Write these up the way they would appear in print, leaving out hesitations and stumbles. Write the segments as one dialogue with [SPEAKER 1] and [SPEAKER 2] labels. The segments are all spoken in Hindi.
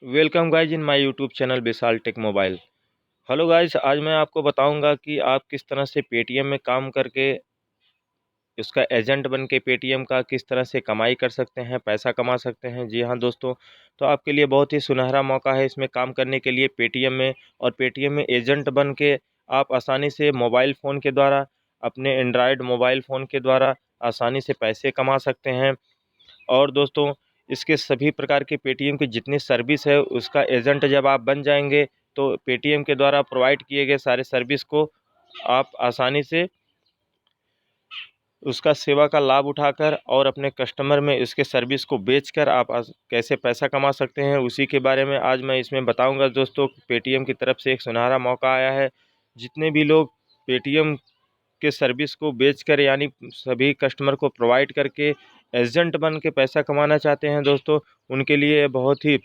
[SPEAKER 1] Welcome guys in my YouTube channel Vishal tech mobile. Hello guys, आज मैं आपको बताऊंगा कि आप किस तरह से पेटीएम में काम करके उसका एजेंट बन के पेटीएम का किस तरह से कमाई कर सकते हैं, पैसा कमा सकते हैं। जी हाँ दोस्तों, तो आपके लिए बहुत ही सुनहरा मौका है इसमें काम करने के लिए पेटीएम में। और पेटीएम में एजेंट बन के आप आसानी से मोबाइल फ़ोन के द्वारा, अपने एंड्रॉयड मोबाइल फ़ोन के द्वारा आसानी से पैसे कमा सकते हैं। और दोस्तों, इसके सभी प्रकार के पेटीएम की जितनी सर्विस है उसका एजेंट जब आप बन जाएंगे तो पेटीएम के द्वारा प्रोवाइड किए गए सारे सर्विस को आप आसानी से उसका सेवा का लाभ उठाकर और अपने कस्टमर में इसके सर्विस को बेचकर आप कैसे पैसा कमा सकते हैं, उसी के बारे में आज मैं इसमें बताऊंगा। दोस्तों, पेटीएम की तरफ से एक सुनहरा मौका आया है। जितने भी लोग पेटीएम के सर्विस को बेचकर यानी सभी कस्टमर को प्रोवाइड करके एजेंट बन के पैसा कमाना चाहते हैं दोस्तों, उनके लिए बहुत ही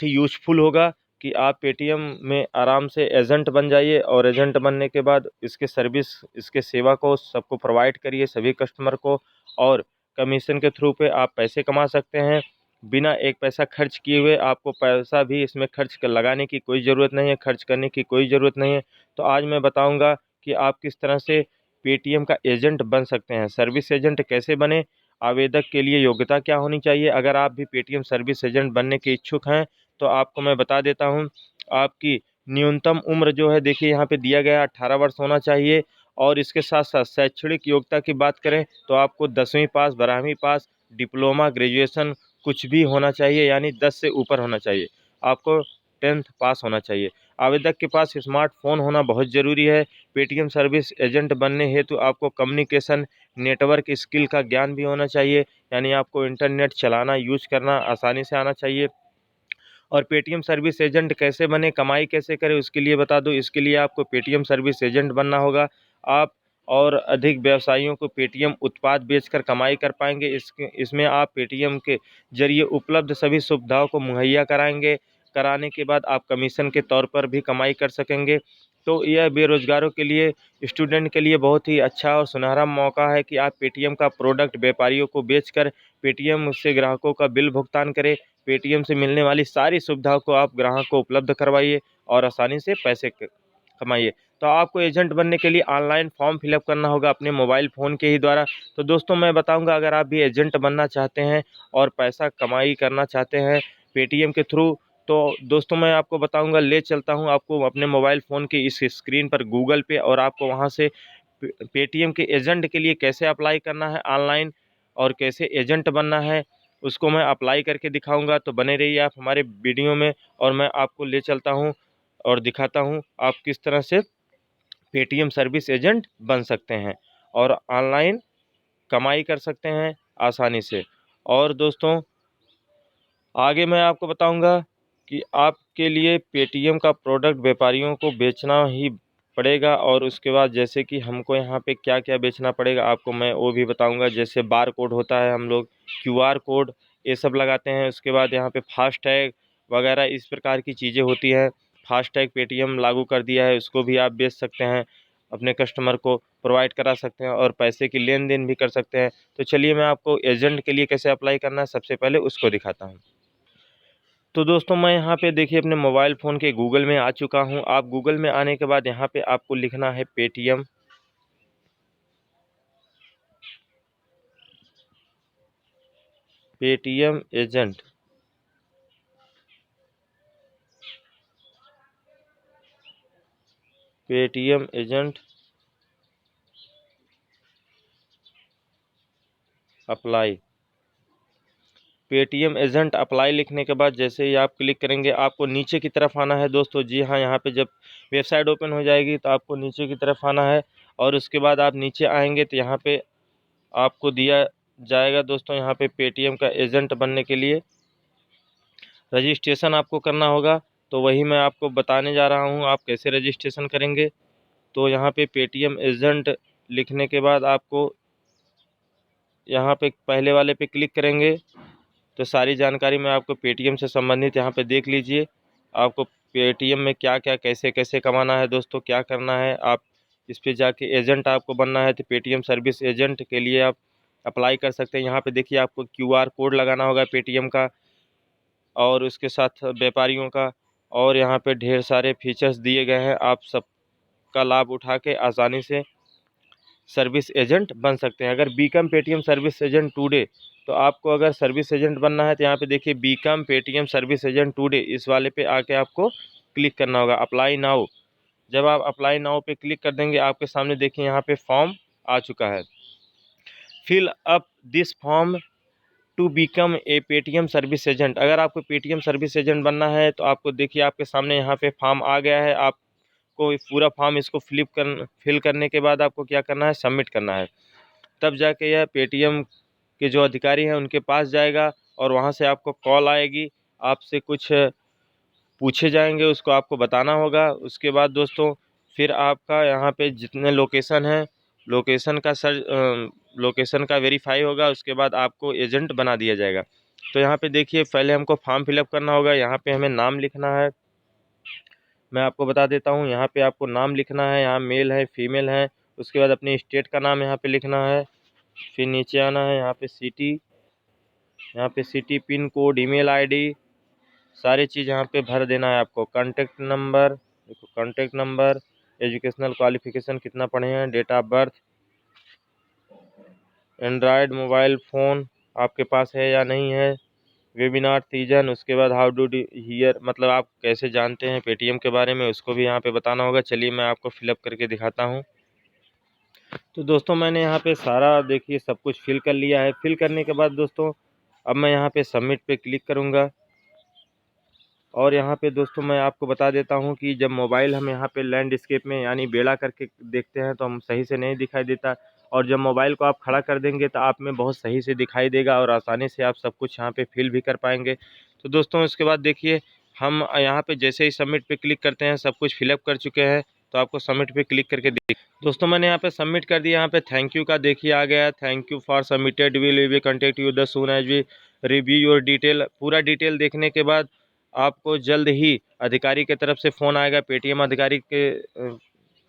[SPEAKER 1] यूज़फुल होगा कि आप पेटीएम में आराम से एजेंट बन जाइए और एजेंट बनने के बाद इसके सर्विस, इसके सेवा को सबको प्रोवाइड करिए सभी कस्टमर को, और कमीशन के थ्रू पे आप पैसे कमा सकते हैं। बिना एक पैसा खर्च किए हुए आपको पैसा भी इसमें खर्च कर लगाने की कोई ज़रूरत नहीं है, खर्च करने की कोई ज़रूरत नहीं है। तो आज मैं बताऊंगा कि आप किस तरह से पेटीएम का एजेंट बन सकते हैं। सर्विस एजेंट कैसे बने, आवेदक के लिए योग्यता क्या होनी चाहिए। अगर आप भी पेटीएम सर्विस एजेंट बनने के इच्छुक हैं तो आपको मैं बता देता हूं। आपकी न्यूनतम उम्र जो है, देखिए यहाँ पे दिया गया 18 वर्ष होना चाहिए। और इसके साथ साथ शैक्षणिक योग्यता की बात करें तो आपको 10वीं पास, 12वीं पास, डिप्लोमा, ग्रेजुएशन कुछ भी होना चाहिए, यानी 10 से ऊपर होना चाहिए। आपको 10th पास होना चाहिए। आवेदक के पास स्मार्टफोन होना बहुत ज़रूरी है। पेटीएम सर्विस एजेंट बनने हेतु आपको कम्युनिकेशन नेटवर्क स्किल का ज्ञान भी होना चाहिए, यानी आपको इंटरनेट चलाना, यूज करना आसानी से आना चाहिए। और पेटीएम सर्विस एजेंट कैसे बने, कमाई कैसे करें, उसके लिए बता दूं। इसके लिए आपको पेटीएम सर्विस एजेंट बनना होगा। आप और अधिक व्यवसायियों को पेटीएम उत्पाद बेचकर कमाई कर पाएंगे। इसमें आप पेटीएम के जरिए उपलब्ध सभी सुविधाओं को मुहैया कराएंगे। कराने के बाद आप कमीशन के तौर पर भी कमाई कर सकेंगे। तो यह बेरोजगारों के लिए, स्टूडेंट के लिए बहुत ही अच्छा और सुनहरा मौका है कि आप पेटीएम का प्रोडक्ट व्यापारियों को बेचकर पेटीएम से ग्राहकों का बिल भुगतान करें। पेटीएम से मिलने वाली सारी सुविधाओं को आप ग्राहक को उपलब्ध करवाइए और आसानी से पैसे कमाइए। तो आपको एजेंट बनने के लिए ऑनलाइन फॉर्म फिलअप करना होगा अपने मोबाइल फ़ोन के ही द्वारा। तो दोस्तों, मैं बताऊंगा, अगर आप भी एजेंट बनना चाहते हैं और पैसा कमाई करना चाहते हैं पेटीएम के थ्रू, तो दोस्तों मैं आपको बताऊंगा, ले चलता हूं आपको अपने मोबाइल फ़ोन की इस स्क्रीन पर गूगल पे, और आपको वहां से पेटीएम के एजेंट के लिए कैसे अप्लाई करना है ऑनलाइन और कैसे एजेंट बनना है उसको मैं अप्लाई करके दिखाऊंगा। तो बने रहिए आप हमारे वीडियो में, और मैं आपको ले चलता हूं और दिखाता हूं आप किस तरह से पेटीएम सर्विस एजेंट बन सकते हैं और ऑनलाइन कमाई कर सकते हैं आसानी से। और दोस्तों, आगे मैं आपको बताऊंगा कि आपके लिए पेटीएम का प्रोडक्ट व्यापारियों को बेचना ही पड़ेगा, और उसके बाद जैसे कि हमको यहाँ पे क्या क्या बेचना पड़ेगा आपको मैं वो भी बताऊंगा। जैसे बार कोड होता है, हम लोग क्यूआर कोड ये सब लगाते हैं। उसके बाद यहाँ पे फास्ट टैग वगैरह इस प्रकार की चीज़ें होती हैं। फास्ट टैग पेटीएम लागू कर दिया है, उसको भी आप बेच सकते हैं, अपने कस्टमर को प्रोवाइड करा सकते हैं और पैसे की लेन देन भी कर सकते हैं। तो चलिए मैं आपको एजेंट के लिए कैसे अप्लाई करना है सबसे पहले उसको दिखाता हूँ। तो दोस्तों, मैं यहाँ पे देखिए अपने मोबाइल फ़ोन के गूगल में आ चुका हूँ। आप गूगल में आने के बाद यहाँ पे आपको लिखना है Paytm. Paytm agent. Paytm agent apply. Paytm agent apply लिखने के बाद जैसे ही आप क्लिक करेंगे आपको नीचे की तरफ आना है दोस्तों। जी हाँ, यहाँ पे जब वेबसाइट ओपन हो जाएगी तो आपको नीचे की तरफ आना है, और उसके बाद आप नीचे आएंगे तो यहाँ पे आपको दिया जाएगा दोस्तों, यहाँ पे पेटीएम का एजेंट बनने के लिए रजिस्ट्रेशन आपको करना होगा। तो वही मैं आपको बताने जा रहा हूँ आप कैसे रजिस्ट्रेशन करेंगे। तो यहाँ पे पेटीएम एजेंट लिखने के बाद आपको यहाँ पे पहले वाले पे क्लिक करेंगे तो सारी जानकारी मैं आपको पेटीएम से संबंधित यहाँ पे देख लीजिए। आपको पेटीएम में क्या क्या कैसे कैसे कमाना है दोस्तों, क्या करना है, आप इस पे जाके एजेंट आपको बनना है तो पेटीएम सर्विस एजेंट के लिए आप अप्लाई कर सकते हैं। यहाँ पे देखिए आपको क्यूआर कोड लगाना होगा पेटीएम का, और उसके साथ व्यापारियों का, और यहाँ पे ढेर सारे फीचर्स दिए गए हैं। आप सबका लाभ उठा के आसानी से सर्विस एजेंट बन सकते हैं। अगर become Paytm service agent today, तो आपको अगर सर्विस एजेंट बनना है तो यहाँ पे देखिए become Paytm service agent today, इस वाले पे आके आपको क्लिक करना होगा, अप्लाई नाउ। जब आप अप्लाई नाउ पे क्लिक कर देंगे, आपके सामने देखिए यहाँ पे फॉर्म आ चुका है। Fill up this form to become a Paytm service agent. अगर आपको पेटीएम सर्विस एजेंट बनना है तो आपको देखिए आपके सामने यहाँ पे फॉर्म आ गया है। आपको पूरा फॉर्म इसको फिल करने के बाद आपको क्या करना है, सबमिट करना है। तब जाके यह पेटीएम के जो अधिकारी हैं उनके पास जाएगा और वहाँ से आपको कॉल आएगी, आपसे कुछ पूछे जाएंगे, उसको आपको बताना होगा। उसके बाद दोस्तों फिर आपका यहाँ पे जितने लोकेशन हैं, लोकेशन का वेरीफाई होगा, उसके बाद आपको एजेंट बना दिया जाएगा। तो यहाँ पे देखिए पहले हमको फॉर्म फिलअप करना होगा। यहाँ पे हमें नाम लिखना है, मैं आपको बता देता हूँ। यहाँ पे आपको नाम लिखना है, यहाँ मेल है फीमेल है, उसके बाद अपने स्टेट का नाम यहाँ पे लिखना है। फिर नीचे आना है, यहाँ पे city, pin code, email ID, सारी चीज़ यहाँ पे भर देना है आपको। कांटेक्ट नंबर, देखो कांटेक्ट नंबर, एजुकेशनल क्वालिफिकेशन कितना पढ़े हैं, date of birth, Android mobile phone आपके पास है या नहीं है, वेबिनार सीजन, उसके बाद हाउ डू हियर, मतलब आप कैसे जानते हैं पेटीएम के बारे में, उसको भी यहाँ पे बताना होगा। चलिए मैं आपको फिलअप करके दिखाता हूँ। तो दोस्तों मैंने यहाँ पे सारा देखिए सब कुछ फिल कर लिया है। फिल करने के बाद दोस्तों अब मैं यहाँ पे सबमिट पे क्लिक करूँगा। और यहाँ पे दोस्तों मैं आपको बता देता हूँ कि जब मोबाइल हम यहाँ पे लैंडस्केप में यानी बेड़ा करके देखते हैं तो हम सही से नहीं दिखाई देता, और जब मोबाइल को आप खड़ा कर देंगे तो आप में बहुत सही से दिखाई देगा और आसानी से आप सब कुछ यहाँ पे फिल भी कर पाएंगे। तो दोस्तों इसके बाद देखिए हम यहाँ पे जैसे ही सबमिट पे क्लिक करते हैं, सब कुछ फिलअप कर चुके हैं, तो आपको सबमिट पे क्लिक करके दोस्तों मैंने यहाँ पे सबमिट कर दिया। यहाँ पे थैंक यू का देखिए आ गया है, thank you for submitted, will be contact you the soon as we review your detail. पूरा डिटेल देखने के बाद आपको जल्द ही अधिकारी के तरफ से फ़ोन आएगा, पेटीएम अधिकारी के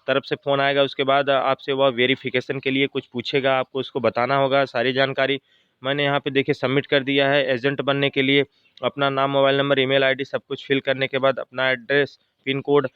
[SPEAKER 1] तरफ से फ़ोन आएगा। उसके बाद आपसे वह वेरिफिकेशन के लिए कुछ पूछेगा, आपको उसको बताना होगा सारी जानकारी। मैंने यहाँ पे देखिए सबमिट कर दिया है। एजेंट बनने के लिए अपना नाम, मोबाइल नंबर, ईमेल आईडी सब कुछ फिल करने के बाद अपना एड्रेस, पिन कोड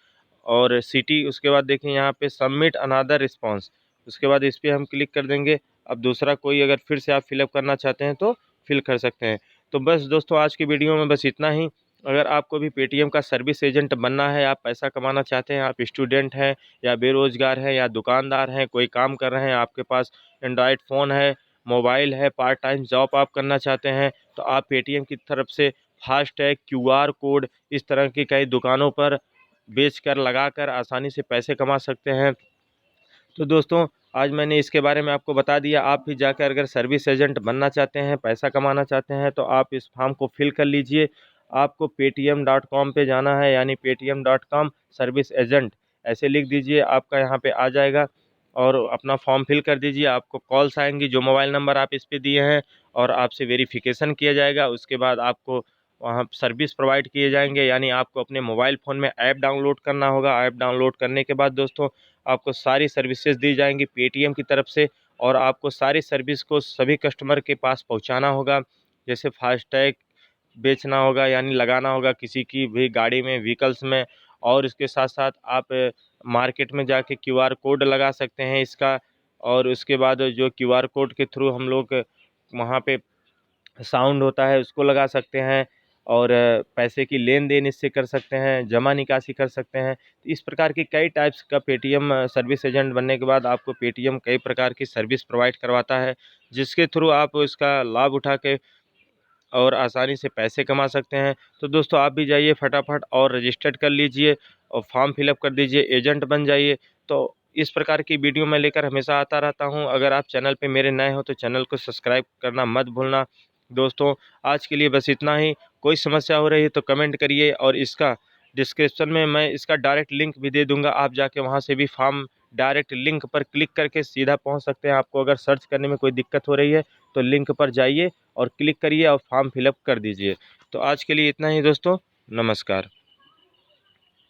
[SPEAKER 1] और सिटी, उसके बाद देखिए यहाँ पे सबमिट अनदर रिस्पॉन्स, उसके बाद इस पर हम क्लिक कर देंगे। अब दूसरा कोई अगर फिर से आप फिलअप करना चाहते हैं तो फिल कर सकते हैं। तो बस दोस्तों आज की वीडियो में बस इतना ही। अगर आपको भी पेटीएम का सर्विस एजेंट बनना है, आप पैसा कमाना चाहते हैं, आप स्टूडेंट हैं या बेरोज़गार हैं या दुकानदार हैं, कोई काम कर रहे हैं, आपके पास एंड्रॉयड फ़ोन है, मोबाइल है, पार्ट टाइम जॉब आप करना चाहते हैं, तो आप पेटीएम की तरफ से फास्टैग, क्यूआर कोड, इस तरह की कई दुकानों पर बेचकर लगाकर आसानी से पैसे कमा सकते हैं। तो दोस्तों आज मैंने इसके बारे में आपको बता दिया। आप भी जाकर अगर सर्विस एजेंट बनना चाहते हैं, पैसा कमाना चाहते हैं, तो आप इस फॉर्म को फिल कर लीजिए। आपको paytm.com पे जाना है, यानी paytm.com सर्विस एजेंट ऐसे लिख दीजिए, आपका यहाँ पे आ जाएगा और अपना फॉर्म फिल कर दीजिए। आपको कॉल्स आएंगी जो मोबाइल नंबर आप इस पे दिए हैं, और आपसे वेरिफिकेशन किया जाएगा। उसके बाद आपको वहाँ सर्विस प्रोवाइड किए जाएंगे, यानी आपको अपने मोबाइल फ़ोन में ऐप डाउनलोड करना होगा। ऐप डाउनलोड करने के बाद दोस्तों आपको सारी सर्विसेज दी जाएंगी पेटीएम की तरफ से, और आपको सारी सर्विस को सभी कस्टमर के पास पहुंचाना होगा। जैसे फास्टैग बेचना होगा, यानी लगाना होगा किसी की भी गाड़ी में, व्हीकल्स में, और इसके साथ साथ आप मार्केट में जाके क्यूआर कोड लगा सकते हैं इसका, और उसके बाद जो क्यूआर कोड के थ्रू हम लोग वहाँ पे साउंड होता है उसको लगा सकते हैं, और पैसे की लेन देन इससे कर सकते हैं, जमा निकासी कर सकते हैं। तो इस प्रकार की कई टाइप्स का पेटीएम सर्विस एजेंट बनने के बाद आपको पेटीएम कई प्रकार की सर्विस प्रोवाइड करवाता है, जिसके थ्रू आप इसका लाभ उठा के और आसानी से पैसे कमा सकते हैं। तो दोस्तों आप भी जाइए फटाफट और रजिस्टर्ड कर लीजिए और फॉर्म फिलअप कर दीजिए, एजेंट बन जाइए। तो इस प्रकार की वीडियो मैं लेकर हमेशा आता रहता हूं। अगर आप चैनल पे मेरे नए हो तो चैनल को सब्सक्राइब करना मत भूलना। दोस्तों आज के लिए बस इतना ही। कोई समस्या हो रही है तो कमेंट करिए, और इसका डिस्क्रिप्शन में मैं इसका डायरेक्ट लिंक भी दे दूंगा, आप जाके वहाँ से भी फॉर्म डायरेक्ट लिंक पर क्लिक करके सीधा पहुँच सकते हैं। आपको अगर सर्च करने में कोई दिक्कत हो रही है तो लिंक पर जाइए और क्लिक करिए और फॉर्म फिलअप कर दीजिए। तो आज के लिए इतना ही दोस्तों, नमस्कार।